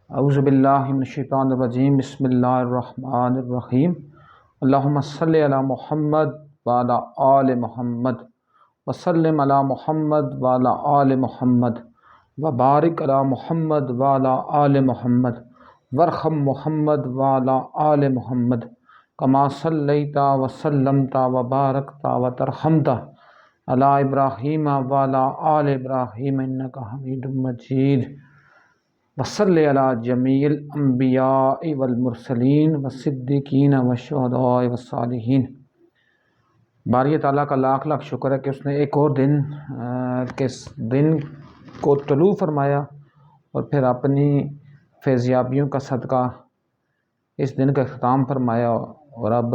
औज़ुबिल्लाहि मिनश्शैतानिर्रजीम बिस्मिल्लाहिर्रहमानिर्रहीम। अल्लाहुम्मा सल्लि अला मुहम्मद व अला आलि मुहम्मद व सल्लिम अला मुहम्मद व अला आलि मुहम्मद व बारिक अला मुहम्मद व अला आलि मुहम्मद वरहम मुहम्मद व अला आलि मुहम्मद कमा सल्लैता व सल्लमता व बारकता व तरहमता अला इब्राहीम व अला आलि इब्राहीम इन्नका हमीदुम मजीद। वसल्लि अला जमील अंबियाइ वल मुरसलीन वसिद्दीकीन वशुहदाए वस्सालिहीन। बारी ताला का लाख लाख शुक्र है कि उसने एक और दिन को तलू फरमाया और फिर अपनी फैज़याबियों का सदका इस दिन का अख्ताम फरमाया। और अब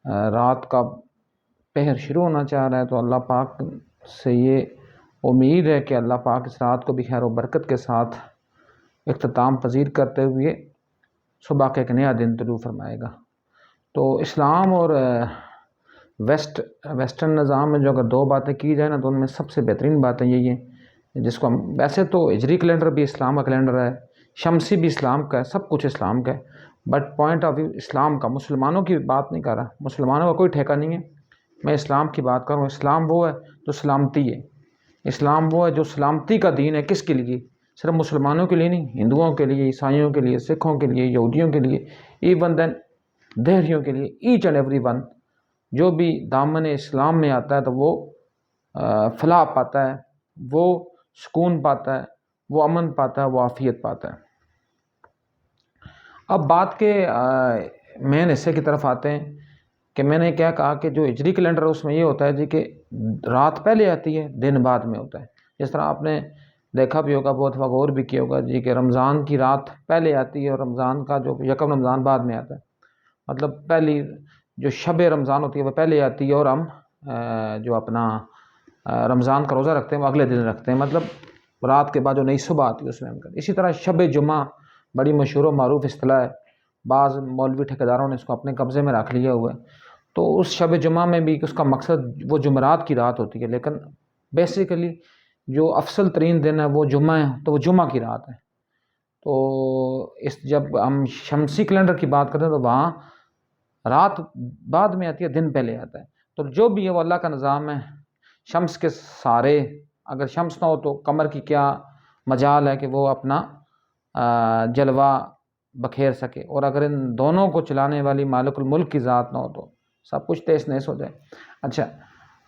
रात का पहर शुरू होना चाह रहा है, तो अल्लाह पाक से ये उम्मीद है कि अल्लाह पाक इस रात को भी खैर और बरकत के साथ इख्तिताम पजीर करते हुए सुबह का एक नया दिन तलू फरमाएगा। तो इस्लाम और वेस्टर्न निज़ाम में जो अगर दो बातें की जाए ना, तो उनमें सबसे बेहतरीन बातें यही हैं, जिसको हम वैसे तो हिजरी कैलेंडर भी इस्लाम का कैलेंडर है, शमसी भी इस्लाम का है, सब कुछ इस्लाम का है, बट पॉइंट ऑफ व्यू इस्लाम का, मुसलमानों की बात नहीं कर रहा। मुसलमानों का कोई ठेका नहीं है, मैं इस्लाम की बात कर रहा हूँ। इस्लाम वो है जो सलामती है, इस्लाम वो है जो सलामती का दीन है। किसके लिए? सिर्फ मुसलमानों के लिए नहीं, हिंदुओं के लिए, ईसाइयों के लिए, सिखों के लिए, यहूदियों के लिए, इवन देन देहरियों के लिए, ईच एंड एवरी वन जो भी दामन इस्लाम में आता है तो वो फलाह पाता है, वो सुकून पाता है, वो अमन पाता है, वो आफियत पाता है। अब बात के मेन हिस्से की तरफ आते हैं कि मैंने क्या कहा कि जो हिजरी कैलेंडर है उसमें ये होता है जी कि रात पहले आती है, दिन बाद में होता है। जिस तरह आपने देखा भी होगा, बहुत गौर भी किया होगा जी कि रमज़ान की रात पहले आती है और रमज़ान का जो यकम रमज़ान बाद में आता है। मतलब पहली जो शब रमज़ान होती है वह पहले आती है और हम जो अपना रमज़ान का रोज़ा रखते हैं वो अगले दिन रखते हैं, मतलब रात के बाद जो नई सुबह आती है उसमें हम करते हैं। इसी तरह शब जुमा बड़ी मशहूर व मारूफ इस्तिलाह है, बाज़ मौलवी ठेकेदारों ने इसको अपने कब्ज़े में रख लिया हुआ है। तो उस शब जुमा में भी उसका मकसद वो जुमरात की रात होती है, लेकिन बेसिकली जो अफसल तरीन दिन है वो जुम्मा है, तो वो जुम्मा की रात है। तो जब हम शमसी कैलेंडर की बात करते हैं तो वहाँ रात बाद में आती है, दिन पहले आता है। तो जो भी है वो अल्लाह का निज़ाम है। शम्स के सारे, अगर शम्स ना हो तो कमर की क्या मजाल है कि वो अपना जलवा बखेर सके, और अगर इन दोनों को चलाने वाली मालिकुल मुल्क की ज़ात ना हो तो सब कुछ तहस नहस हो जाए। अच्छा,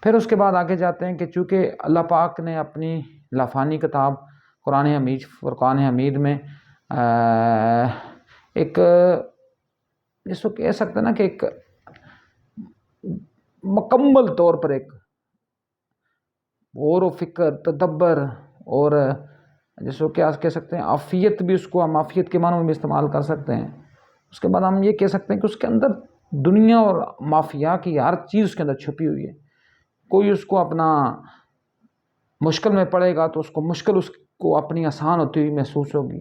फिर उसके बाद आगे जाते हैं कि चूँकि अल्लाह पाक ने अपनी लाफानी किताब कुरान हमीद, फुरकान हमीद में एक, जिसको कह सकते हैं ना कि एक मुकम्मल तौर पर एक गौर व फिक्र, तदब्बर और जिसको क्या कह सकते हैं आफियत, भी उसको हम आफियत के मानों में भी इस्तेमाल कर सकते हैं। उसके बाद हम ये कह सकते हैं कि उसके अंदर दुनिया और माफिया की हर चीज़ उसके अंदर छुपी हुई है। कोई उसको अपना मुश्किल में पड़ेगा तो उसको मुश्किल उसको अपनी आसान होती हुई महसूस होगी,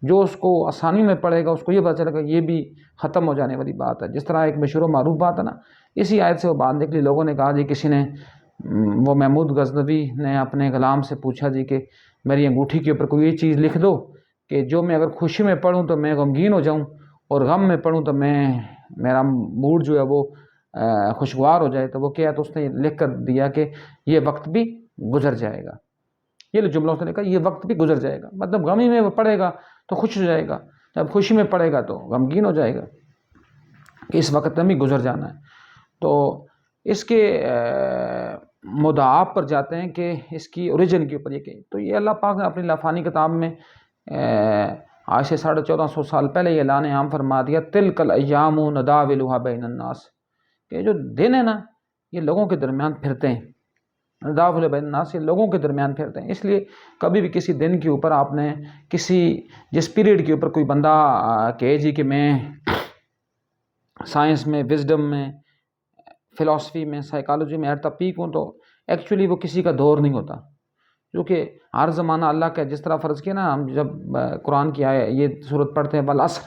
जो उसको आसानी में पड़ेगा उसको ये पता चलेगा ये भी ख़त्म हो जाने वाली बात है। जिस तरह एक मशहूर मारूफ बात है ना, इसी आयत से वो बात निकली। लोगों ने कहा जी, किसी ने वो महमूद गज़नवी ने अपने ग़ुलाम से पूछा जी कि मेरी अंगूठी के ऊपर कोई ये चीज़ लिख दो कि जो मैं अगर खुशी में पढ़ूँ तो मैं गमगीन हो जाऊँ, और गम में पढ़ूँ तो मेरा मूड जो है वो खुशगवार हो जाए। तो वो क्या है, तो उसने लिख कर दिया कि ये वक्त भी गुजर जाएगा। ये जुमला उसने लिखा, ये वक्त भी गुजर जाएगा, मतलब गमी में वो पड़ेगा तो खुश हो जाएगा, जब खुशी में पड़ेगा तो गमगीन हो जाएगा, कि इस वक्त में भी गुजर जाना है। तो इसके मुदाब पर जाते हैं कि इसकी ओरिजिन के ऊपर ये कही, तो ये अल्लाह पाक ने अपनी लाफानी किताब में आज से 1450 साल पहले ये ऐलान आम फरमा दिया, तिलकल अय्यामु नदाविलुहा बैनन्नास, कि जो दिन है ना ये लोगों के दरमियान फिरते हैं। नदाविलुहा बैनन्नास, ये लोगों के दरमियान फिरते हैं। इसलिए कभी भी किसी दिन के ऊपर आपने जिस पीरियड के ऊपर कोई बंदा कहे जी कि मैं साइंस में, विजडम में, फ़िलासफ़ी में, साइकोलॉजी में एट द पीक हूँ, तो एक्चुअली वो किसी का दौर नहीं होता, क्योंकि हर ज़माना अल्लाह का, जिस तरह फ़र्ज़ किया ना, हम जब कुरान की ये सूरत पढ़ते हैं वल अस्र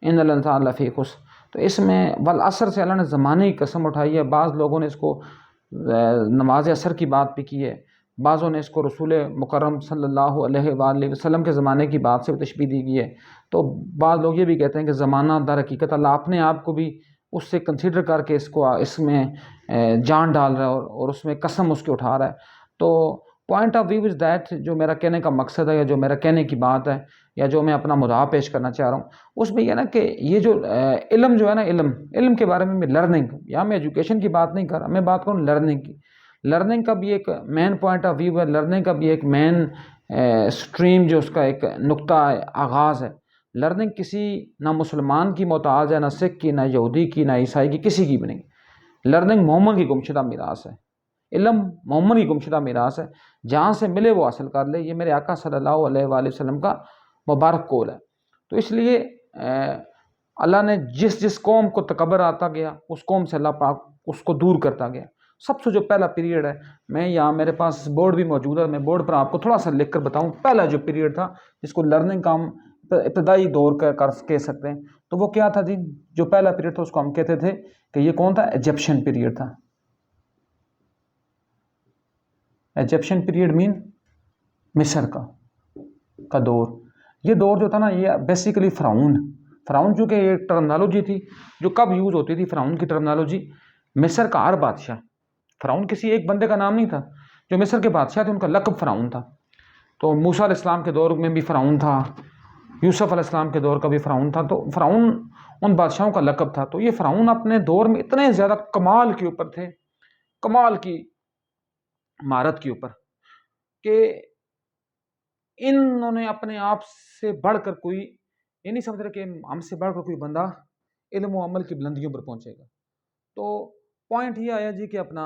इन्नल इंसान लफ़ी खुस्र, तो इसमें वल अस्र से अल्लाह ने ज़माने की कसम उठाई है। बाज़ लोगों ने इसको नमाज असर की बात भी की है, बाज़ों ने इसको रसूल मुकर्रम सल्लल्लाहु अलैहि वसल्लम के ज़माने की बात से तशबीह दी गई है। तो बाद लोग ये भी कहते हैं कि ज़माना दर हकीकत अल्लाह अपने आप को भी उससे कंसीडर करके इसको इसमें जान डाल रहा है और उसमें कसम उसकी उठा रहा है। तो point of view is that, जो मेरा कहने का मकसद है या जो मेरा कहने की बात है या जो मैं अपना मुद्दा पेश करना चाह रहा हूँ, उसमें यह ना कि ये जो इल्म जो है ना, इल्म के बारे में मैं लर्निंग, या मैं एजुकेशन की बात नहीं कर रहा, मैं बात करूँ लर्निंग की। लर्निंग का भी एक मेन पॉइंट ऑफ व्यू है, लर्निंग का भी एक मेन स्ट्रीम जो उसका एक नुक्ता आगाज़ है। लर्निंग किसी ना मुसलमान की मोहताज है, ना सिख की, ना यहूदी की, ना ईसाई की, किसी की भी नहीं। लर्निंग मोहम्मद की गुमशुदा मीरास है। इल्म मोहम्मद की गुमशुदा मीरास है, जहाँ से मिले वो हासिल कर ले। ये मेरे आका सल्लल्लाहु अलैहि वसल्लम का मुबारक कौल है। तो इसलिए अल्लाह ने जिस जिस कौम को तकबर आता गया, उस कौम से अल्लाह पाक उसको दूर करता गया। सबसे जो पहला पीरियड है, मैं यहाँ मेरे पास बोर्ड भी मौजूद है, मैं बोर्ड पर आपको थोड़ा सा लिख कर बताऊँ। पहला जो पीरियड था जिसको लर्निंग का हम इब्तदाई दौर कह सकते हैं, तो वो क्या था जी? जो पहला पीरियड था उसको हम कहते थे कि ये कौन था? इजिप्शियन पीरियड था। इजिप्शियन पीरियड मीन मिस्र का दौर। ये दौर जो था ना, ये बेसिकली फ़िरौन जो कि एक टर्मिनोलॉजी थी जो कब यूज़ होती थी, फ़िरौन की टर्मिनोलॉजी। मिस्र का हर बादशाह, फ़िरौन किसी एक बंदे का नाम नहीं था। जो मिस्र के बादशाह थे उनका लक़ब फ़िरौन था। तो मूसा अलैहिस्सलाम के दौर में भी फ़िरौन था, यूसुफ अलैहिस्सलाम के दौर का भी फ़िरौन था। तो फ़िरौन उन बादशाहों का लक़ब था। तो ये फ़िरौन अपने दौर में इतने ज़्यादा कमाल के ऊपर थे, कमाल की महारत के ऊपर, कि इन्होंने अपने आप से बढ़कर कोई ये नहीं समझ रहे कि हमसे बढ़कर कोई बंदा इल्म व अमल की बुलंदियों पर पहुंचेगा। तो पॉइंट ये आया जी कि अपना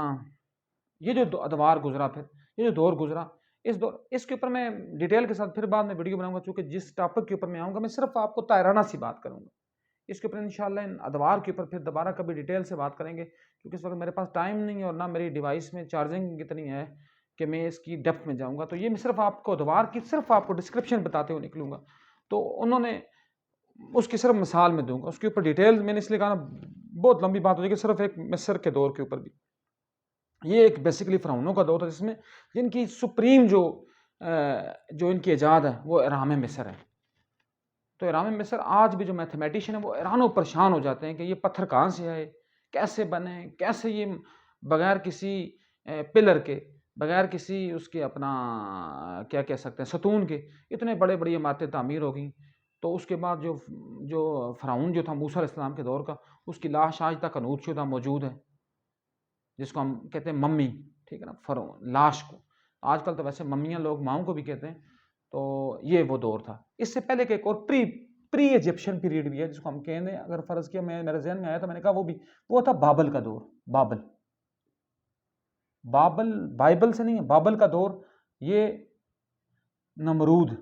ये जो अदवार गुजरा, फिर ये जो दौर गुजरा, इसके ऊपर मैं डिटेल के साथ फिर बाद में वीडियो बनाऊंगा। चूँकि जिस टॉपिक के ऊपर मैं आऊँगा, मैं सिर्फ आपको तायराना सी बात करूँगा। इसके ऊपर इंशाल्लाह इन अदवार के ऊपर फिर दोबारा कभी डिटेल से बात करेंगे, क्योंकि इस वक्त मेरे पास टाइम नहीं है और ना मेरी डिवाइस में चार्जिंग इतनी है कि मैं इसकी डेप्थ में जाऊँगा। तो ये मैं सिर्फ आपको अदवार की सिर्फ आपको डिस्क्रिप्शन बताते हुए निकलूँगा। तो उन्होंने उसकी सिर्फ मिसाल में दूंगा, उसके ऊपर डिटेल मैंने इसलिए कहा ना, बहुत लंबी बात हो जाएगी। सिर्फ एक मिस्र के दौर के ऊपर भी, ये एक बेसिकली फ़िरौनों का दौर था जिसमें जिनकी सुप्रीम जो इनकी ईजाद है वो इराम मिस्र है। तो इराम मिस्र आज भी जो मैथमेटिशियन है वो हैरानो परेशान हो जाते हैं कि ये पत्थर कहाँ से आए, कैसे बने, कैसे ये बगैर किसी पिलर के, बगैर किसी उसके अपना क्या कह सकते हैं सतून के, इतने बड़े बड़ी इमारतें तामीर हो गई। तो उसके बाद जो जो फ़िरौन जो था मूसा अलैहिस्सलाम के दौर का, उसकी लाश आज तक अनूदशुदा मौजूद है, जिसको हम कहते हैं मम्मी, ठीक है ना, फ़िरौन लाश को। आजकल तो वैसे मम्मियाँ लोग माओं को भी कहते हैं। तो ये वो दौर था। इससे पहले के एक और प्री इजिप्शियन पीरियड भी है जिसको हम कहते हैं, अगर फ़र्ज़ किया, मैं मेरे ज़हन में आया तो मैंने कहा वो था बाबल का दौर। बाबल बाइबल से नहीं है, बाबल का दौर। ये नमरूद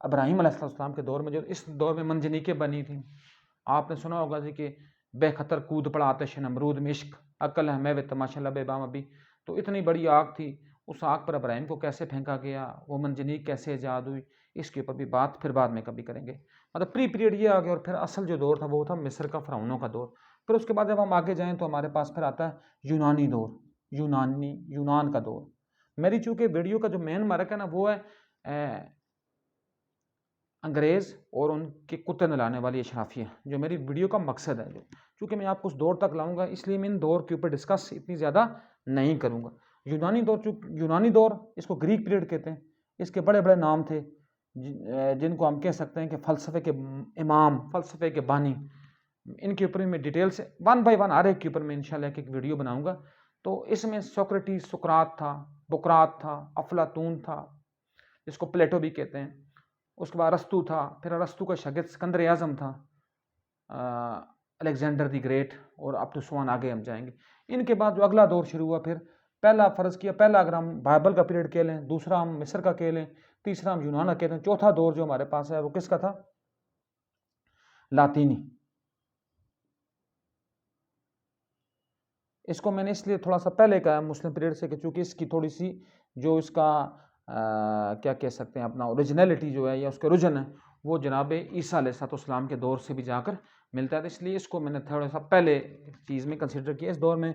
इब्राहीम अलैहिस्सलाम के दौर में, जो इस दौर में मंजनीकें बनी थी। आपने सुना होगा जी कि बेखतर कूद पड़ा आतिश नमरूद में, इश्क अकल है मैं वे तमाशा लबे बाम अभी। तो इतनी बड़ी आग थी, उस आग पर इब्राहीम को कैसे फेंका गया, वो मंजनीक कैसे ईजाद हुई, इसके ऊपर भी बात फिर बाद में कभी करेंगे। मतलब प्री पीरियड ये आ गया, और फिर असल जो दौर था वो था मिस्र का फ़िरौनों का दौर। फिर उसके बाद जब हम आगे जाएँ तो हमारे पास फिर आता है यूनानी दौर, यूनान का दौर। मेरी चूँकि वीडियो का जो मेन मार्क है ना वो है अंग्रेज़ और उनके कुत्ते नहलाने वाली अशराफियाँ, जो मेरी वीडियो का मकसद है। जो चूँकि मैं आपको उस दौर तक लाऊंगा, इसलिए मैं इन दौर के ऊपर डिस्कस इतनी ज़्यादा नहीं करूँगा। यूनानी दौर इसको ग्रीक पीरियड कहते हैं। इसके बड़े बड़े नाम थे जिनको हम कह सकते हैं कि फ़लसफ़े के इमाम, फ़लसफ़े के बानी। इनके ऊपर मैं डिटेल से वन बाय वन हर एक के ऊपर मैं इंशाल्लाह एक वीडियो बनाऊँगा। तो इसमें सोक्रेटिस, सुकरात था, बुकरात था, अफलातून था जिसको प्लेटो भी कहते हैं। उसके बाद अरस्तू था, फिर अरस्तू का शागिर्द सिकंदर आज़म था, अलेक्जेंडर दी ग्रेट, और अब तो सुवान आगे हम जाएंगे। इनके बाद जो अगला दौर शुरू हुआ, फिर पहला फ़र्ज़ किया, पहला अगर हम बाइबल का पीरियड कह लें, दूसरा हम मिस्र का कह लें, तीसरा हम यूनान का कह लें, चौथा दौर जो हमारे पास है वो किसका था? लातीनी। इसको मैंने इसलिए थोड़ा सा पहले कहा मुस्लिम पीरियड से कि चूँकि इसकी थोड़ी सी जो इसका क्या कह सकते हैं अपना ओरिजिनलिटी जो है या उसके ओरिजिन है वो जनाब ईसा अलैहिस्सलाम के दौर से भी जाकर मिलता है। तो इसलिए इसको मैंने थोड़ा सा पहले चीज़ में कंसिडर किया। इस दौर में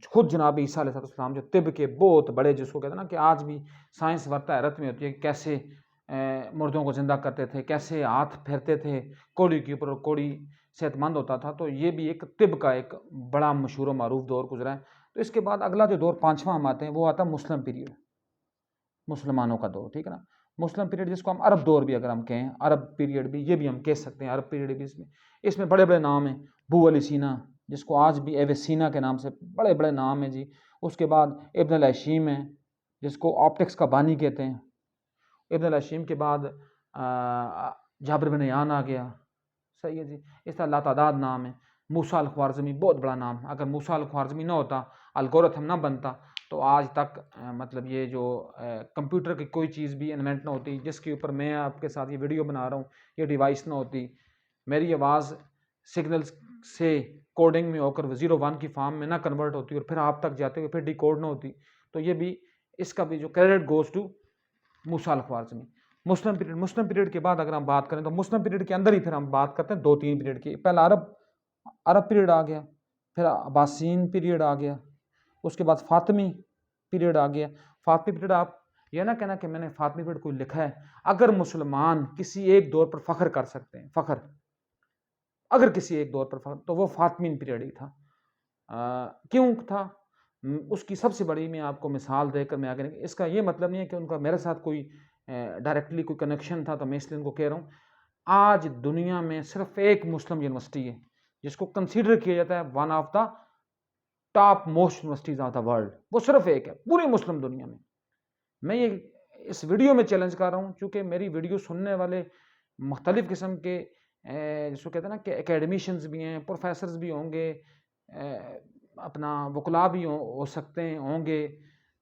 खुद जनाब ईसा अलैहिस्सलाम जो तिब के बहुत बड़े, जिसको कहते हैं ना कि आज भी साइंस वर्ता हैरत में होती है कि कैसे मुर्दों को ज़िंदा करते थे, कैसे हाथ फेरते थे कोड़ी के ऊपर और कोड़ी सेहतमंद होता था। तो ये भी एक तिब का एक बड़ा मशहूर मारूफ दौर गुजरा है। तो इसके बाद अगला जो दौर पाँचवा हम आते हैं वो आता है मुस्लिम पीरियड, मुसलमानों का दौर, ठीक है ना। मुस्लिम पीरियड जिसको हम अरब दौर भी अगर हम कहें, अरब पीरियड भी ये भी हम कह सकते हैं, अरब पीरियड भी इसमें बड़े बड़े नाम हैं। बू अली सीना, जिसको आज भी एवेसीना के नाम से बड़े बड़े नाम हैं जी। उसके बाद इब्न अल हशीम है, जिसको ऑप्टिक्स का बानी कहते हैं। इब्न अल हशीम के बाद जाबिर बिन यान आ गया, सही है जी। इस तरह लातादाद नाम है। मूसा अल ख्वारज़मी बहुत बड़ा नाम, अगर मूसा अल ख्वारज़मी ना होता, अलगोरिथम ना बनता, तो आज तक मतलब ये जो कंप्यूटर की कोई चीज़ भी इन्वेंट ना होती, जिसके ऊपर मैं आपके साथ ये वीडियो बना रहा हूँ, ये डिवाइस ना होती, मेरी आवाज़ सिग्नल्स से कोडिंग में होकर 01 की फॉर्म में ना कन्वर्ट होती और फिर आप तक जाते हुए फिर डिकोड ना होती, तो ये भी इसका भी जो credit goes to Musa al Khwarizmi. Muslim period के बाद अगर हम बात करें तो मुस्लिम पीरियड के अंदर ही फिर हम बात करते हैं 2-3 पीरियड की। पहला अरब पीरियड आ गया, फिर अब्बासीन पीरियड आ गया, उसके बाद फातिमी पीरियड आ गया। फातिमी पीरियड, आप यह ना कहना कि मैंने फातिमी पीरियड कोई लिखा है, अगर मुसलमान किसी एक दौर पर फ़ख्र कर सकते हैं, फ़ख्र अगर किसी एक दौर पर फ़ख्र, तो वो फातिमी पीरियड ही था। क्यों था? उसकी सबसे बड़ी मैं आपको मिसाल देकर मैं आगे, इसका ये मतलब नहीं है कि उनका मेरे साथ कोई डायरेक्टली कोई कनेक्शन था, तो मैं इसलिए उनको कह रहा हूँ। आज दुनिया में सिर्फ एक मुस्लिम यूनिवर्सिटी है जिसको कंसीडर किया जाता है one of the top most universities of the world, वो सिर्फ एक है पूरी मुस्लिम दुनिया में। मैं ये इस वीडियो में चैलेंज कर रहा हूँ, चूँकि मेरी वीडियो सुनने वाले मुख्तलिफ़ किस्म के जिसको कहते हैं ना कि एकेडमिशियंस भी हैं, प्रोफेसर्स भी होंगे, अपना वकला भी हो सकते हैं, होंगे।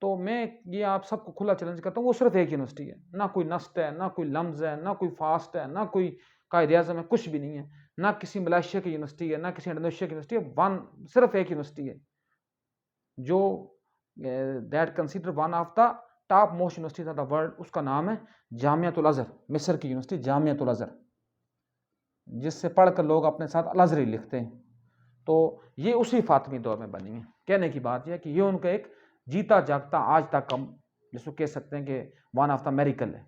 तो मैं ये आप सबको खुला चैलेंज करता हूँ, वो सिर्फ एक यूनिवर्सिटी है, ना कोई नस्ट है, ना कोई लम्ज़ है, ना कोई फास्ट है, ना कोई कायदे आज़म है, कुछ भी नहीं है। ना किसी मलेशिया की यूनिवर्सिटी है, ना किसी इंडोनेशिया की यूनिवर्सिटी है, सिर्फ एक यूनिवर्सिटी है जो that consider one of the top most universities of the world. उसका नाम है जामियातुल अज़हर, मिस्र की यूनिवर्सिटी जामियातुल अज़हर, जिससे पढ़कर लोग अपने साथ अल अज़हर ही लिखते हैं। तो ये उसी फातिमी दौर में बनी है। कहने की बात यह है कि ये उनका एक जीता जागता आज तक हम जिसको कह सकते हैं कि वन ऑफ द मेरिकल है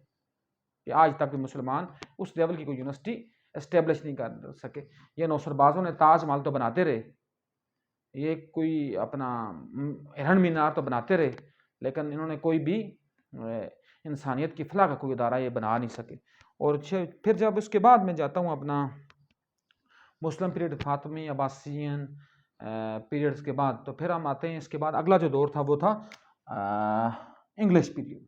कि आज तक भी मुसलमान उस लेवल की कोई यूनिवर्सिटी इस्टेब्लिश नहीं कर सके। ये नौसरबाजों ने ताजमहल तो बनाते रहे, ये कोई अपना हिरन मीनार तो बनाते रहे, लेकिन इन्होंने कोई भी इंसानियत की फलाह का कोई इदारा ये बना नहीं सके। और फिर जब उसके बाद मैं जाता हूँ अपना मुस्लिम पीरियड, फातिमी, अब्बासियन पीरियड्स के बाद, तो फिर हम आते हैं इसके बाद अगला जो दौर था वो था इंग्लिश पीरियड,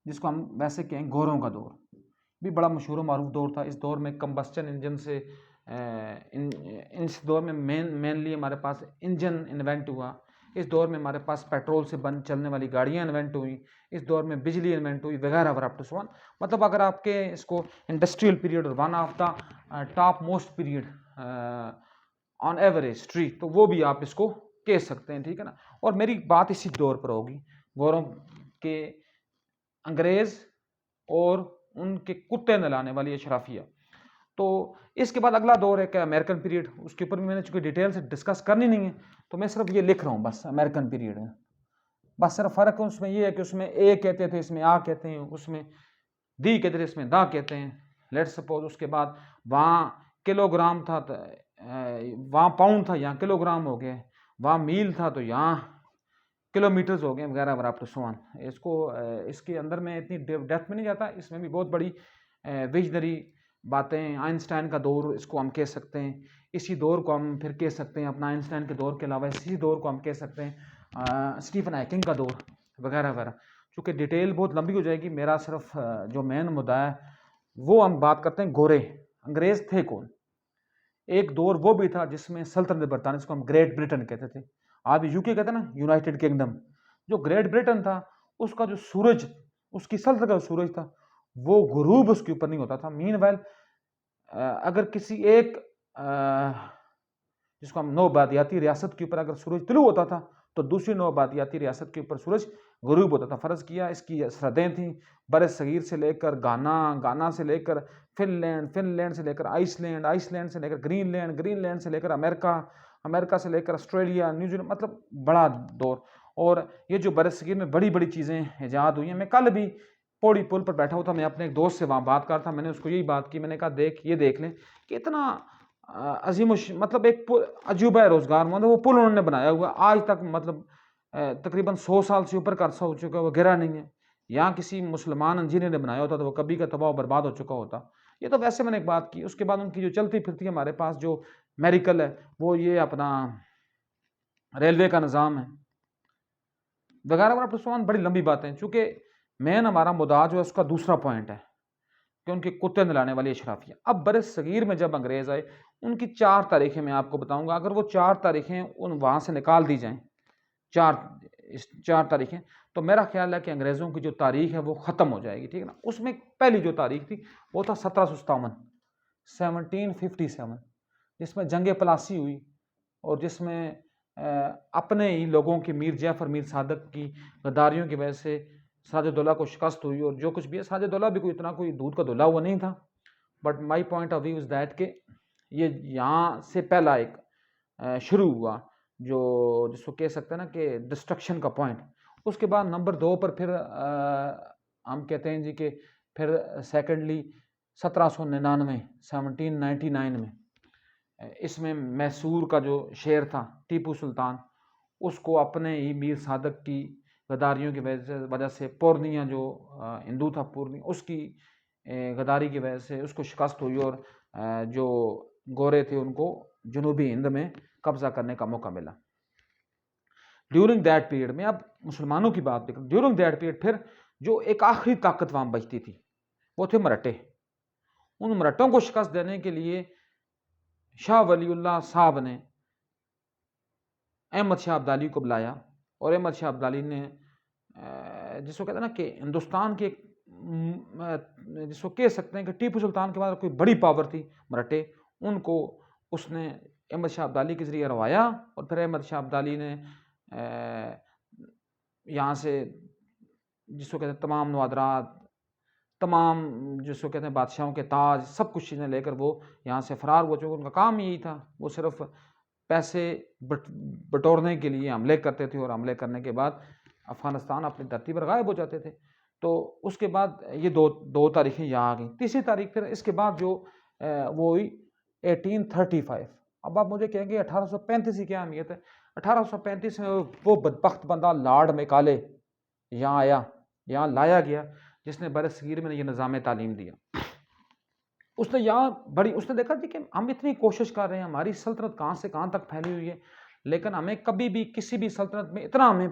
जिसको हम वैसे कहें गोरों का दौर, भी बड़ा मशहूर मारूफ दौर था। इस दौर में कंबस्टन इंजन से इस दौर में मेनली हमारे पास इंजन इन्वेंट हुआ। इस दौर में हमारे पास पेट्रोल से बंद चलने वाली गाड़ियाँ इन्वेंट हुई। इस दौर में बिजली इन्वेंट हुई वगैरह वगैरह टू सो ऑन। मतलब अगर आपके इसको इंडस्ट्रियल पीरियड और one of the top most period on average history, तो वो भी आप इसको कह सकते हैं, ठीक है ना। और मेरी बात इसी दौर पर होगी, गौरों के अंग्रेज़ और उनके कुत्ते नहलाने वाली अशराफिया। तो इसके बाद अगला दौर है क्या अमेरिकन पीरियड, उसके ऊपर भी मैंने चूँकि डिटेल से डिस्कस करनी नहीं है, तो मैं सिर्फ ये लिख रहा हूँ बस अमेरिकन पीरियड है। बस सिर्फ फ़र्क उसमें ये है कि उसमें ए कहते थे, इसमें आ कहते हैं, उसमें दी कहते थे, इसमें दा कहते हैं। लेट्स सपोज उसके बाद वहाँ किलोग्राम था तो वहाँ पाउंड था, यहाँ किलोग्राम हो गए, वहाँ मील था तो यहाँ किलोमीटर्स हो गए वगैरह वगैरह टू सो ऑन। इसको इसके अंदर में इतनी डेप्थ में नहीं जाता, इसमें भी बहुत बड़ी विजनरी बातें। आइंस्टाइन का दौर इसको हम कह सकते हैं, इसी दौर को हम फिर कह सकते हैं अपना आइंस्टाइन के दौर के अलावा इसी दौर को हम कह सकते हैं स्टीफन हॉकिंग का दौर वगैरह वगैरह। चूँकि डिटेल बहुत लंबी हो जाएगी, मेरा सिर्फ जो मेन मुद्दा है वो हम बात करते हैं गोरे अंग्रेज़ थे कौन। एक दौर वो भी था जिसमें सल्तनत बरतानिया, जिसको हम ग्रेट ब्रिटेन कहते थे, आज यूके कहते हैं ना, यूनाइटेड किंगडम। जो ग्रेट ब्रिटेन था उसका जो सूरज, उसकी सल्तनत का सूरज था वो गुरूब उसके ऊपर नहीं होता था। मीनवाइल अगर किसी एक जिसको हम नौबादियाती रियासत के ऊपर अगर सूरज तुलू होता था तो दूसरी नौबादियाती रियासत के ऊपर सूरज गुरूब होता था। फ़र्ज़ किया इसकी सरहदें थीं बर सगीर से लेकर गाना से लेकर फिनलैंड से लेकर आइसलैंड से लेकर ग्रीनलैंड से लेकर अमेरिका, अमेरिका से लेकर ऑस्ट्रेलिया, न्यूजीलैंड, मतलब बड़ा दौर। और ये जो बरसगीर में बड़ी बड़ी चीज़ें ईजाद हुई हैं। मैं कल भी पौड़ी पुल पर बैठा हुआ था, मैं अपने एक दोस्त से वहाँ बात कर रहा था, मैंने उसको यही बात की, मैंने कहा देख ये देख लें कि इतना अजीम, मतलब एक अजूबा है रोज़गार, मतलब वो पुल उन्होंने बनाया हुआ आज तक, मतलब तकरीबन 100 साल से ऊपर का अरसा हो चुका है, वो गिरा नहीं है। यहाँ किसी मुसलमान इंजीनियर ने बनाया होता तो वो कभी का तबाह बर्बाद हो चुका होता। ये तो वैसे मैंने एक बात की। उसके बाद उनकी जो चलती फिरती हमारे पास जो मेडिकल है, वो ये अपना रेलवे का निज़ाम है वगैरह वगैरह, सामान, बड़ी लंबी बातें। चूँकि मेन हमारा मुद्दा जो है उसका दूसरा पॉइंट है कि उनके कुत्ते नहलाने वाली अशराफिया। अब बरसगीर में जब अंग्रेज़ आए, उनकी 4 तारीखें मैं आपको बताऊंगा। अगर वो 4 तारीखें उन वहाँ से निकाल दी जाएँ, 4 तारीखें, तो मेरा ख्याल है कि अंग्रेज़ों की जो तारीख है वो ख़त्म हो जाएगी, ठीक है ना। उसमें पहली जो तारीख थी वो था 1757, जिसमें जंग प्लासी हुई और जिसमें अपने ही लोगों के मीर जैफर मीर सादक की गद्दारियों की वजह से सिराजुद्दौला को शिकस्त हुई। और जो कुछ भी है, सिराजुद्दौला भी कोई इतना कोई दूध का धुला हुआ नहीं था। But my point of view is that के ये यहाँ से पहला एक शुरू हुआ जो जिसको कह सकते हैं ना कि डिस्ट्रक्शन का पॉइंट। उसके बाद नंबर 2 पर फिर हम कहते हैं जी कि फिर सेकेंडली 1799 1799 में इसमें मैसूर का जो शेर था टीपू सुल्तान, उसको अपने ही मीर सादक की गद्दारियों की वजह से पूर्णिया जो हिंदू था, पूर्णिया, उसकी गद्दारी की वजह से उसको शिकस्त हुई और जो गोरे थे उनको जनूबी हिंद में कब्जा करने का मौका मिला। ड्यूरिंग दैट पीरियड में, अब मुसलमानों की बात करें, ड्यूरिंग दैट पीरियड फिर जो एक आखिरी ताकत वहाँ बचती थी वो थे मराठे। उन मराठों को शिकस्त देने के लिए शाह वलीउल्लाह साहब ने अहमद शाह अब्दाली को बुलाया और अहमद शाह अब्दाली ने जिसको कहते हैं ना कि हिंदुस्तान के जिसको कह सकते हैं कि टीपू सुल्तान के बाद कोई बड़ी पावर थी मराठे, उनको उसने अहमद शाह अब्दाली के ज़रिए रवाया। और फिर अहमद शाह अब्दाली ने यहाँ से जिसको कहते हैं तमाम नवादरात, तमाम जिसको कहते हैं बादशाहों के ताज, सब कुछ चीज़ें लेकर वो यहाँ से फ़रार हुआ। चूँकि उनका काम यही था, वो सिर्फ पैसे बटोरने के लिए हमले करते थे और हमले करने के बाद अफ़गानिस्तान अपनी धरती पर गायब हो जाते थे। तो उसके बाद ये दो तारीखें यहाँ आ गई। तीसरी तारीख फिर इसके बाद जो वो हुई 1835। अब आप मुझे कहेंगे 1835 की क्या अहमियत है। 1835 में वो बदबख्त बंदा लॉर्ड मैकाले यहाँ आया, यहाँ लाया गया, जिसने बरसगीर में ये निज़ाम तालीम दिया। उसने यहाँ बड़ी उसने देखा जी कि हम इतनी कोशिश कर रहे हैं, हमारी सल्तनत कहाँ से कहाँ तक फैली हुई है, लेकिन हमें कभी भी किसी भी सल्तनत में इतना हमें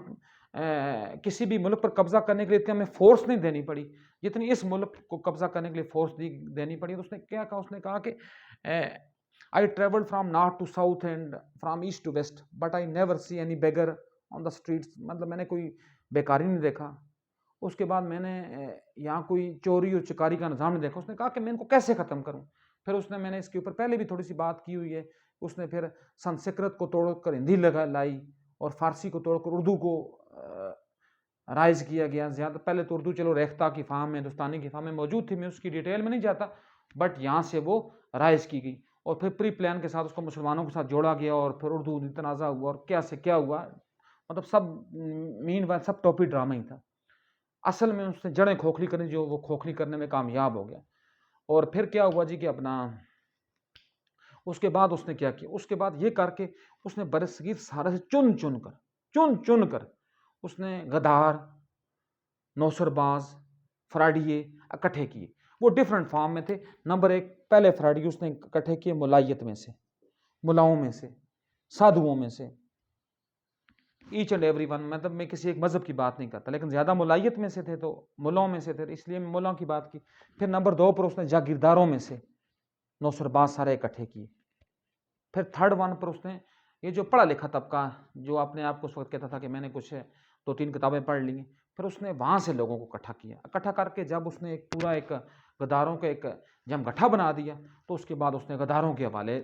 किसी भी मुल्क पर कब्जा करने के लिए इतनी हमें फोर्स नहीं देनी पड़ी जितनी इस मुल्क को कब्जा करने के लिए फोर्स देनी पड़ी। तो उसने क्या कहा, उसने कहा कि I travelled from north to south and from east to west but I never see any beggar on the streets. मतलब मैंने कोई बेकारी नहीं देखा। उसके बाद मैंने यहाँ कोई चोरी और चिकारी का निज़ाम नहीं देखा। उसने कहा कि मैं इनको कैसे ख़त्म करूँ। फिर मैंने इसके ऊपर पहले भी थोड़ी सी बात की हुई है। उसने फिर संस्कृत को तोड़कर हिंदी लाई और फ़ारसी को तोड़कर उर्दू को राइज़ किया गया। ज़्यादा पहले तो उर्दू चलो रेख्ता की फ़ाहम में, हिंदुस्तानी की फ़ाहम में मौजूद थी, मैं उसकी डिटेल में नहीं जाता, बट यहाँ से वो राइज़ की गई और फिर प्री प्लान के साथ उसको मुसलमानों के साथ जोड़ा गया और फिर उर्दू तनाज़ा हुआ और क्या से क्या हुआ। मतलब सब मीन वाल सब टॉपी ड्रामा ही था। असल में उसने जड़ें खोखली करनी, जो वो खोखली करने में कामयाब हो गया। और फिर क्या हुआ जी कि अपना उसके बाद उसने क्या किया, उसके बाद ये करके उसने बरसगीर सारे से चुन कर उसने गद्दार, नौसरबाज, फराडिये इकट्ठे किए। वो डिफरेंट फॉर्म में थे। नंबर 1 पहले फराडिये उसने इकट्ठे किए मुलायत में से, मुलाओं में से, साधुओं में से, ईच एंड एवरी वन। मतलब मैं किसी एक मज़हब की बात नहीं करता, लेकिन ज़्यादा मुलायत में से थे तो मुलाओं में से थे, इसलिए मैं मुलाओं की बात की। फिर नंबर 2 पर उसने जागीरदारों में से नौसरबाज सारे इकट्ठे किए। फिर थर्ड वन पर उसने ये जो पढ़ा लिखा तबका, जो अपने आप को उस वक्त कहता था कि मैंने कुछ 2-3 किताबें पढ़ ली, फिर उसने वहाँ से लोगों को इकट्ठा किया। इकट्ठा करके जब उसने एक पूरा एक गद्दारों का एक जमगठा बना दिया, तो उसके बाद उसने गद्दारों के हवाले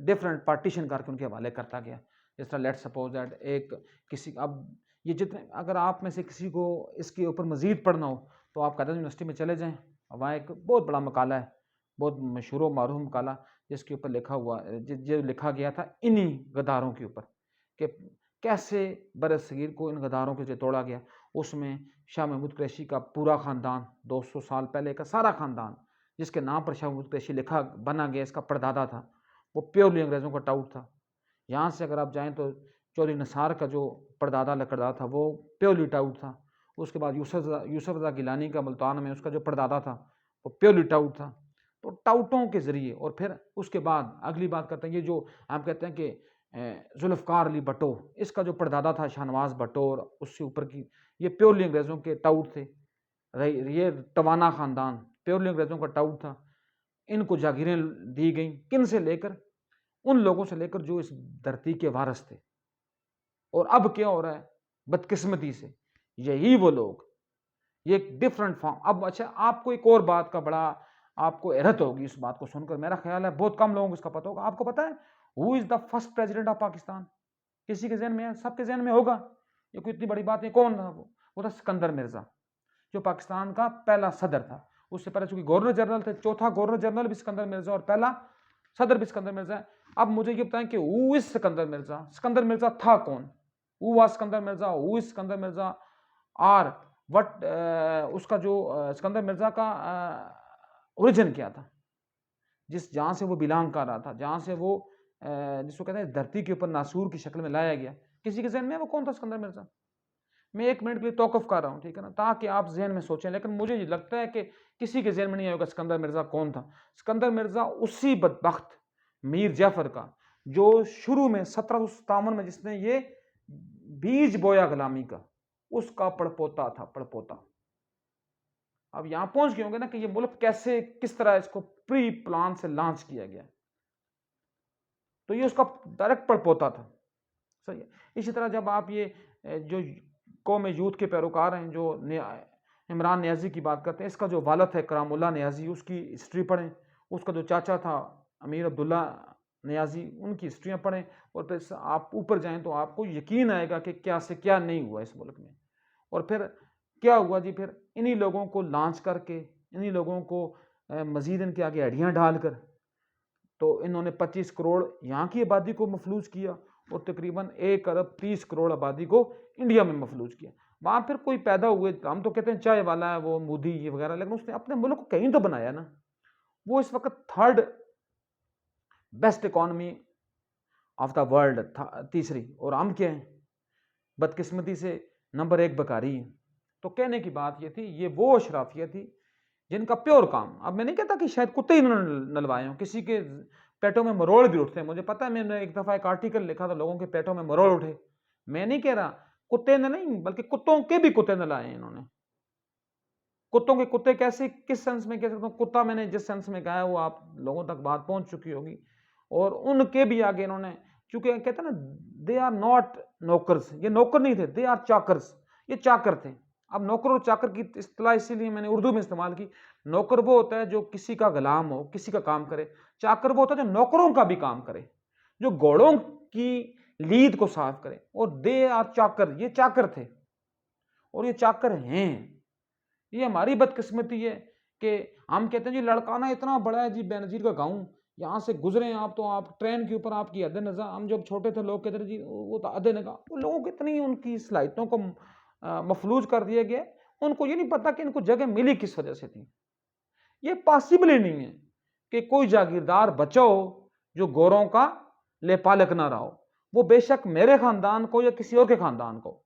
डिफरेंट पार्टीशन करके उनके हवाले करता गया। जिस तरह लेट्स सपोज दैट एक किसी, अब ये जितने, अगर आप में से किसी को इसके ऊपर मज़ीद पढ़ना हो तो आप कायदा यूनिवर्सिटी में चले जाएँ, वहाँ एक बहुत बड़ा मकाला है, बहुत मशहूर व मारूफ मकाला, जिसके ऊपर लिखा हुआ जो लिखा गया था इन्हीं गद्दारों के ऊपर कि कैसे बरसगीर को इन गद्दारों के से तोड़ा गया। उसमें शाह महमूद कुरैशी का पूरा ख़ानदान, 200 साल पहले का सारा ख़ानदान जिसके नाम पर शाह महमूद कुरैशी लिखा बना गया, इसका परदादा था, वो प्योरली अंग्रेज़ों का टाउट था। यहाँ से अगर आप जाएँ तो चौधरी निसार का जो परदादा लकड़दार था वो प्योरली टाउट था। उसके बाद यूसुफ रज़ा गिलानी का मुल्तान में उसका जो परदादा था वो प्योरली टाउट था। तो टाउटों के ज़रिए और फिर उसके बाद अगली बात करते हैं, ये जो हम कहते हैं कि जुल्फ़कार अली भुट्टो, इसका जो परदादा था शाहनवाज़ भुट्टो और उससे ऊपर की, ये प्योरली अंग्रेज़ों के टाउट थे। ये टवाना ख़ानदान प्योरली अंग्रेज़ों का टाउट था। इनको जागीरें दी गई, किन से लेकर? उन लोगों से लेकर जो इस धरती के वारिस थे। और अब क्या हो रहा है बदकिस्मती से, यही वो लोग, ये एक डिफरेंट फॉर्म। अब अच्छा, आपको एक और बात का बड़ा आपको हैरत होगी इस बात को सुनकर, मेरा ख्याल है बहुत कम लोगों को इसका पता होगा। आपको पता है who is the first president of Pakistan? किसी के जहन में है? सबके जहन में होगा, ये कोई इतनी बड़ी बात नहीं। कौन था वो था सिकंदर मिर्जा, जो पाकिस्तान का पहला सदर था। उससे पहले चूंकि गवर्नर जनरल थे, चौथा गवर्नर जनरल भी सिकंदर मिर्जा और पहला सदर भी सिकंदर मिर्जा है। अब मुझे ये बताएं कि हु इज सिकंदर मिर्जा? सिकंदर मिर्जा था कौन? Who was Sikandar Mirza? Who is Sikandar Mirza? और वट उसका जो सिकंदर मिर्जा का ओरिजिन क्या था, जहां से वो बिलोंग कर रहा था, जहां से वो जिसको कहते हैं धरती के ऊपर नासूर की शक्ल में लाया गया। किसी के जहन में वो कौन था सिकंदर मिर्जा? मैं 1 मिनट के लिए तौक़ुफ़ कर रहा हूँ, ठीक है ना, ताकि आप जहन में सोचें। लेकिन मुझे ये लगता है कि किसी के जहन में नहीं आएगा सिकंदर मिर्जा कौन था। सिकंदर मिर्जा उसी बदबख्त मीर जाफर का, जो शुरू में 1757 में जिसने ये बीज बोया गुलामी का, उसका पड़पोता था, पड़पोता। अब यहां पहुंच गए होंगे ना कि ये मुल्क कैसे, किस तरह इसको प्री प्लान से लॉन्च किया गया। तो ये उसका डायरेक्ट पड़पोता था, सही है। इसी तरह जब आप ये जो कौम यूथ के पैरोकार हैं, जो इमरान नियाजी की बात करते हैं, इसका जो वालिद है करामुल्लाह नियाजी, उसकी हिस्ट्री पढ़ें। उसका जो चाचा था अमीर अब्दुल्ला नियाजी, उनकी हिस्ट्रियाँ पढ़ें और फिर आप ऊपर जाएं तो आपको यकीन आएगा कि क्या से क्या नहीं हुआ इस मुल्क में। और फिर क्या हुआ जी, फिर इन्हीं लोगों को लॉन्च करके, इन्हीं लोगों को मज़ीद इनके आगे हड्डियाँ डालकर, तो इन्होंने 25 करोड़ यहाँ की आबादी को मफलूज किया और तकरीबन 1 अरब 30 करोड़ आबादी को इंडिया में मफलूज किया। वहाँ फिर कोई पैदा हुए, हम तो कहते हैं चाय वाला है वो मोदी ये वगैरह, लेकिन उसने अपने मुल्क को कहीं तो बनाया ना। वो इस वक्त 3rd best economy of the world था, तीसरी, और हम क्या हैं बदकिस्मती से नंबर 1 बकारी है। तो कहने की बात ये थी, ये वो अशराफिया थी जिनका प्योर काम, अब मैं नहीं कहता कि शायद कुत्ते ही नलवाए हों, किसी के पेटों में मरोड़ भी उठते हैं। मुझे पता है, मैंने एक दफ़ा एक आर्टिकल लिखा था, लोगों के पेटों में मरोड़ उठे। मैं नहीं कह रहा कुत्ते ने नहीं, बल्कि कुत्तों के भी कुत्ते नलाए इन्होंने। कुत्तों के कुत्ते कैसे, किस सेंस में कह सकता हूँ? कुत्ता मैंने जिस सेंस में कहा है वो आप लोगों तक बात पहुंच चुकी होगी। और उनके भी आगे इन्होंने, क्योंकि कहते हैं ना, दे आर नॉट नौकर्स, ये नौकर नहीं थे, दे आर चाकर्स, ये चाकर थे। अब नौकर और चाकर की इस्तिलाह इसीलिए मैंने उर्दू में इस्तेमाल की। नौकर वो होता है जो किसी का गुलाम हो, किसी का काम करे। चाकर वो होता है जो नौकरों का भी काम करे, जो घोड़ों की लीद को साफ करे। और दे आर चाकर, ये चाकर थे और ये चाकर हैं। ये हमारी बदकिस्मती है कि हम कहते हैं जी लड़काना इतना बड़ा है जी, बेनजीर का गाँव, यहाँ से गुजरे आप तो आप ट्रेन के ऊपर आपकी हद नज़र। हम जब छोटे थे लोग कहते थे जी वो तो हद नगा, वो लोगों को इतनी उनकी सलाहियतों को मफलूज कर दिया गया, उनको ये नहीं पता कि इनको जगह मिली किस वजह से थी। ये पॉसिबल ही नहीं है कि कोई जागीरदार बच्चा हो जो गोरों का लेपालक ना रहा हो। वो बेशक मेरे खानदान को या किसी और के खानदान को,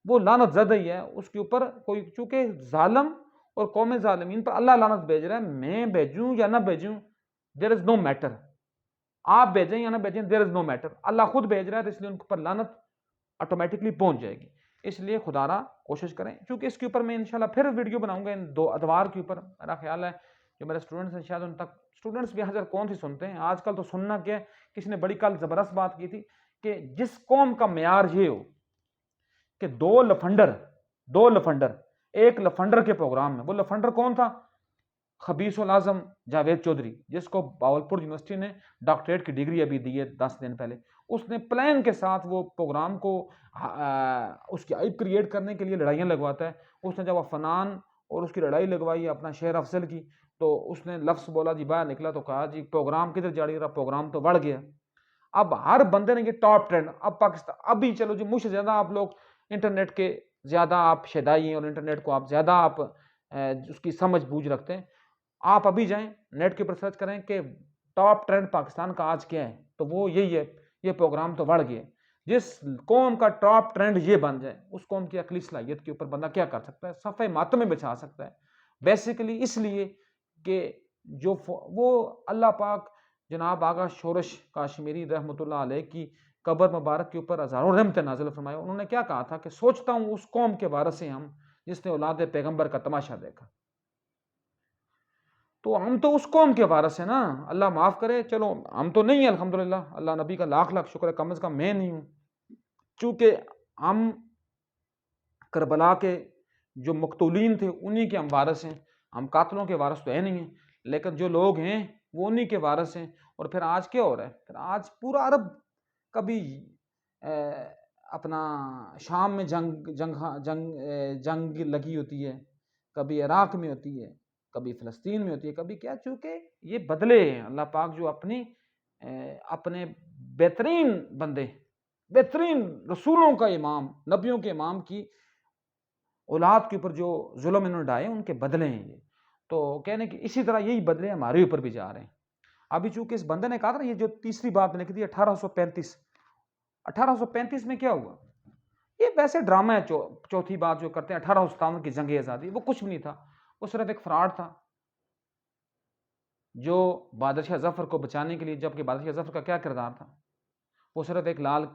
वो लानत ज़्यादा ही है उसके ऊपर। कोई चूंकि जालिम और कौम जालिमीन पर अल्लाह लानत भेज रहा है, मैं भेजूं या ना भेजूं, देयर इज नो मैटर। आप भेजें या ना भेजें, देयर इज नो मैटर। अल्लाह खुद भेज रहा है, तो इसलिए उनके ऊपर लानत ऑटोमेटिकली पहुंच जाएगी। इसलिए खुदारा कोशिश करें, क्योंकि इसके ऊपर मैं इंशाल्लाह फिर वीडियो बनाऊंगा इन 2 अदवार के ऊपर। मेरा ख्याल है जो मेरे स्टूडेंट्स हैं शायद उन तक, स्टूडेंट्स भी हज़ार कौन सी सुनते हैं आजकल, तो सुनना क्या, किसी ने बड़ी कल ज़बरदस्त बात की थी कि जिस कौम का मेयार ये हो कि 2 लफंडर एक लफंडर के प्रोग्राम में, वो लफंडर कौन था? खबीसुल आजम जावेद चौधरी, जिसको बावलपुर यूनिवर्सिटी ने डॉक्टरेट की डिग्री अभी दी है 10 दिन पहले। उसने प्लान के साथ वो प्रोग्राम को उसकी आइप क्रिएट करने के लिए लड़ाइयाँ लगवाता है। उसने जब अफनान और उसकी लड़ाई लगवाई अपना शहर अफजल की। तो उसने लफ्ज़ बोला जी, बाहर निकला तो कहा जी प्रोग्राम किधर जारी रहा, प्रोग्राम तो बढ़ गया। अब हर बंदे ने ये टॉप ट्रेंड, अब पाकिस्तान अभी चलो जी, मुझसे ज़्यादा आप लोग इंटरनेट के ज़्यादा आप शैदाई हैं और इंटरनेट को आप ज़्यादा आप उसकी समझ बूझ रखते हैं। आप अभी जाएँ नेट के ऊपर सर्च करें कि टॉप ट्रेंड पाकिस्तान का आज क्या है, तो वो यही है, ये प्रोग्राम तो बढ़ गया। जिस कौम का टॉप ट्रेंड ये बन जाए, उस कौम की अकली सलाहियत के ऊपर बंदा क्या कर सकता है? सफ़े मातम में बिछा सकता है। बेसिकली इसलिए कि जो वो अल्लाह पाक जनाब आगा शोरश काश्मीरी रहमतुल्लाह अलैह की कब्र मुबारक के ऊपर हज़ारों रहमतें नाज़िल फरमाए। उन्होंने क्या कहा था कि सोचता हूँ उस कौम के वारिस हैं हम, जिसने औलाद पैगंबर का तमाशा देखा। तो हम तो उस कौम के वारिस हैं ना, अल्लाह माफ़ करे, चलो हम तो नहीं हैं अल्हम्दुलिल्लाह, अल्लाह नबी का लाख-लाख शुक्र है, कम से कम मैं नहीं हूँ। चूँकि हम करबला के जो मक़तूलीन थे, उन्हीं के हम वारिस हैं, हम कातिलों के वारिस तो है नहीं हैं, लेकिन जो लोग हैं, वो उन्हीं के वारिस हैं। और फिर आज क्या हो रहा है? फिर आज पूरा अरब कभी अ, अपना शाम में जंग लगी होती है, कभी इराक में होती है, कभी फ़लस्तीन में होती है, कभी क्या, चूँकि ये बदले हैं अल्लाह पाक जो अपने बेहतरीन बंदे, बेहतरीन रसूलों का इमाम, नबियों के इमाम की औलाद के ऊपर जो ज़ुल्म इन्होंने ढाए, उनके बदले हैं ये। तो कहने की इसी तरह यही बदले हमारे ऊपर भी जा रहे हैं। अभी चूँकि इस बंदे ने कहा था ना, ये जो तीसरी बात मैंने लिखी थी 1835, 1835 में क्या हुआ? ये वैसे ड्रामा है, चौथी बात जो करते हैं 1857 की जंग-ए-आज़ादी, वो कुछ भी नहीं था। वो सिर्फ़ एक फ्रॉड था, जो बादशाह ज़फ़र को बचाने के लिए, जबकि बादशाह ज़फ़र का क्या किरदार था? वो सिर्फ़ एक लाल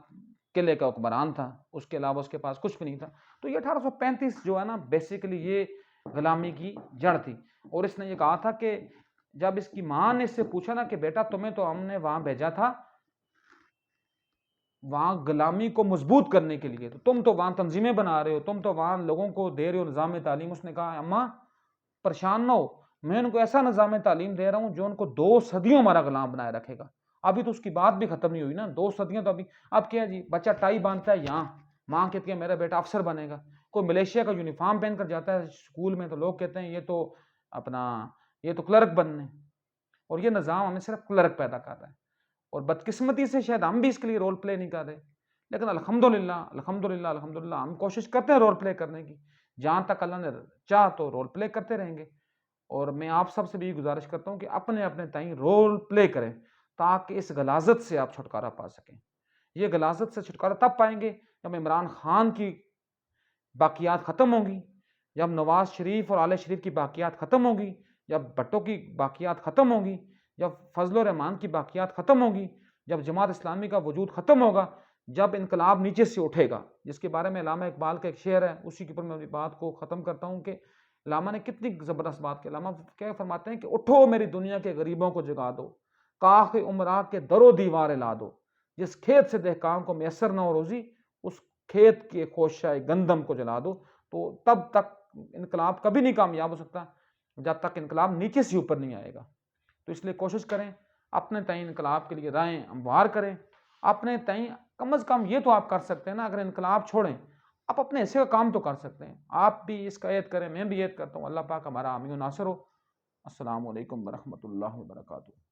किले का हुक्मरान था, उसके अलावा उसके पास कुछ भी नहीं था। तो ये 1835 जो है ना, बेसिकली ये गुलामी की जड़ थी। और इसने ये कहा था कि जब इसकी माँ ने इससे पूछा ना कि बेटा तुम्हें तो हमने वहाँ भेजा था, वहाँ गुलामी को मजबूत करने के लिए, तो तुम तो वहाँ तंजीमें बना रहे हो, तुम तो वहाँ लोगों को दे रहे हो निज़ाम तालीम। उसने कहा अम्मा परेशान ना हो, मैं उनको ऐसा निज़ाम तालीम दे रहा हूँ जो उनको 2 सदियों हमारा गुलाम बनाए रखेगा। अभी तो उसकी बात भी खत्म नहीं हुई ना, 2 सदियां तो अभी। अब क्या है जी, बच्चा टाई बांधता है यहाँ, माँ कहती है मेरा बेटा अफसर बनेगा। कोई मलेशिया का यूनिफॉर्म पहन कर जाता है स्कूल में, तो लोग कहते हैं ये तो क्लर्क बनने। और ये निज़ाम हमें सिर्फ क्लर्क पैदा कर रहा है। और बदकिस्मती से शायद हम भी इसके लिए रोल प्ले नहीं कर रहे, लेकिन अल्हम्दुलिल्लाह अल्हम्दुलिल्लाह अल्हम्दुलिल्लाह हम कोशिश करते हैं रोल प्ले करने की। जहाँ तक अल्लाह ने चाहा तो रोल प्ले करते रहेंगे। और मैं आप सबसे भी गुजारिश करता हूँ कि अपने अपने ताईं रोल प्ले करें, ताकि इस गलाजत से आप छुटकारा पा सकें। ये गलाजत से छुटकारा तब पाएंगे जब इमरान खान की बाकियात ख़त्म होंगी, जब नवाज़ शरीफ और आले शरीफ की बाकियात ख़त्म होंगी, जब भट्टो की बाकियात ख़त्म होंगी, जब फजल रहमान की बाकियात ख़त्म होंगी, जब जमात इस्लामी का वजूद ख़त्म होगा, जब इनकलाब नीचे से उठेगा, जिसके बारे में अल्लामा इकबाल का एक शेर है, उसी के ऊपर मैं अपनी बात को ख़त्म करता हूँ कि लामा ने कितनी ज़बरदस्त बात की। लामा क्या फरमाते हैं कि उठो मेरी दुनिया के गरीबों को जगा दो, काख उमरा के दरो दीवार ला दो, जिस खेत से दहकान को मैसर न हो रोज़ी, उस खेत के खोशाए गंदम को जला दो। तो तब तक इनकलाब कभी नहीं कामयाब हो सकता जब तक इनकलाब नीचे से ऊपर नहीं आएगा। तो इसलिए कोशिश करें, अपने तय इनकलाब के लिए राहें हमवार करें। अपने तय कम से कम ये तो आप कर सकते हैं ना, अगर इनकलाब छोड़ें, आप अपने हिस्से का काम तो कर सकते हैं। आप भी इसका ऐद करें, मैं भी ऐद करता हूँ। अल्लाह पाक हमारा हामी व नासिर हो। अस्सलामु अलैकुम व रहमतुल्लाहि व बरकातुहू।